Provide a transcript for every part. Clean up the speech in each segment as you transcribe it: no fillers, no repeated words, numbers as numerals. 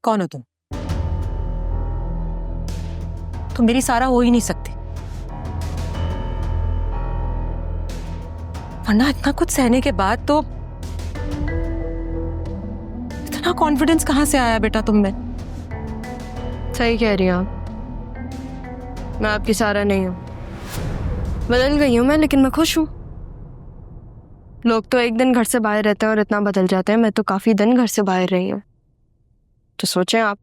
कौन हो तुम? तुम मेरी सारा हो ही नहीं सकती, वरना इतना कुछ सहने के बाद तो इतना कॉन्फिडेंस कहां से आया बेटा तुम में? सही कह रही हैं आप, मैं आपकी सारा नहीं हूँ। बदल गई हूँ मैं, लेकिन मैं खुश हूँ। लोग तो एक दिन घर से बाहर रहते हैं और इतना बदल जाते हैं, मैं तो काफी दिन घर से बाहर रही हूँ। तो सोचें आप।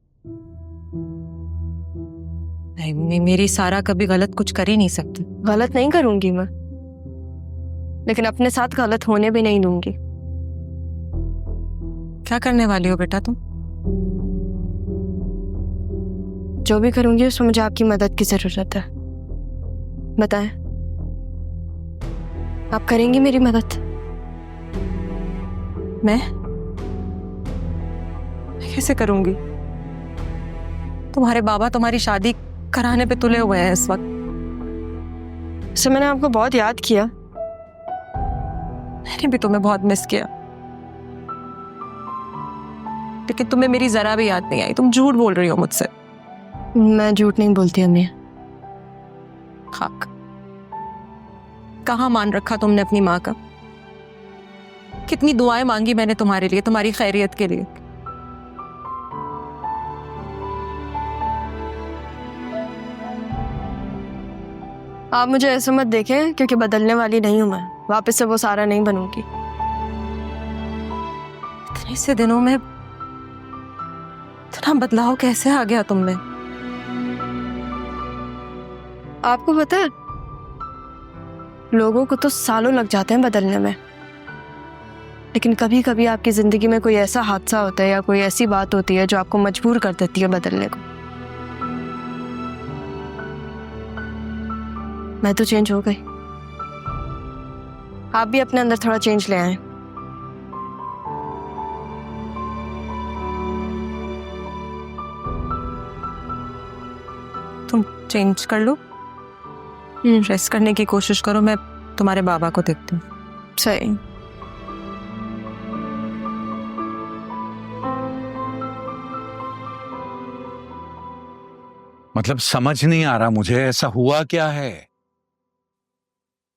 नहीं, मेरी सारा कभी गलत कुछ कर ही नहीं सकती। गलत नहीं करूंगी मैं, लेकिन अपने साथ गलत होने भी नहीं दूंगी। क्या करने वाली हो बेटा तुम? जो भी करूंगी उसमें मुझे आपकी मदद की जरूरत है। बताएं, आप करेंगी मेरी मदद? मैं कैसे करूंगी? तुम्हारे बाबा तुम्हारी शादी कराने पे तुले हुए हैं इस वक्त। सर, मैंने आपको बहुत याद किया। मैंने भी तुम्हें बहुत मिस किया, लेकिन तुम्हें मेरी जरा भी याद नहीं आई। तुम झूठ बोल रही हो मुझसे। मैं झूठ नहीं बोलती अम्मी। खाक, कहाँ मान रखा तुमने अपनी माँ का? कितनी दुआएं मांगी मैंने तुम्हारे लिए, तुम्हारी खैरियत के लिए। आप मुझे ऐसे मत देखें, क्योंकि बदलने वाली नहीं हूं मैं। वापस से वो सारा नहीं बनूंगी। इतने से दिनों में इतना बदलाव कैसे आ गया तुम में? आपको पता है, लोगों को तो सालों लग जाते हैं बदलने में, लेकिन कभी कभी आपकी जिंदगी में कोई ऐसा हादसा होता है या कोई ऐसी बात होती है जो आपको मजबूर कर देती है बदलने को। मैं तो चेंज हो गई। आप भी अपने अंदर थोड़ा चेंज ले आए। तुम चेंज कर लो, रेस्ट करने की कोशिश करो। मैं तुम्हारे बाबा को देखती हूँ। सही। मतलब समझ नहीं आ रहा मुझे, ऐसा हुआ क्या है?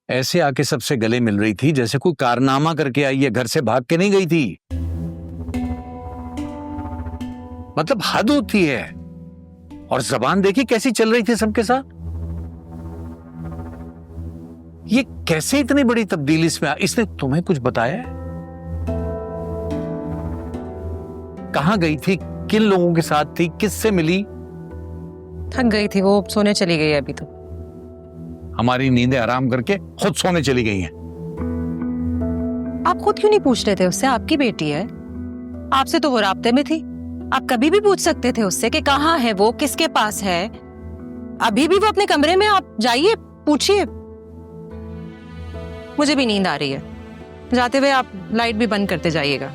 ऐसे आके सबसे गले मिल रही थी जैसे कोई कारनामा करके आई है, घर से भाग के नहीं गई थी। मतलब हद होती है। और जबान देखी कैसी चल रही थी सबके साथ। ये कैसे इतनी बड़ी तब्दीली इसमें इसने तुम्हें कुछ बताया है? कहां गई थी, किन लोगों के साथ थी, किससे मिली? थक गई थी वो, सोने चली गई अभी तो। हमारी नींदें आराम करके खुद सोने चली गई हैं। आप खुद क्यों नहीं पूछ रहे थे उससे? आपकी बेटी है, आपसे तो वो राब्ते में थी। आप कभी भी पूछ सकते थे उससे कि कहाँ है वो, किसके पास है। अभी भी वो अपने कमरे में, आप जाइए पूछिए। मुझे भी नींद आ रही है, जाते हुए आप लाइट भी बंद करते जाइएगा।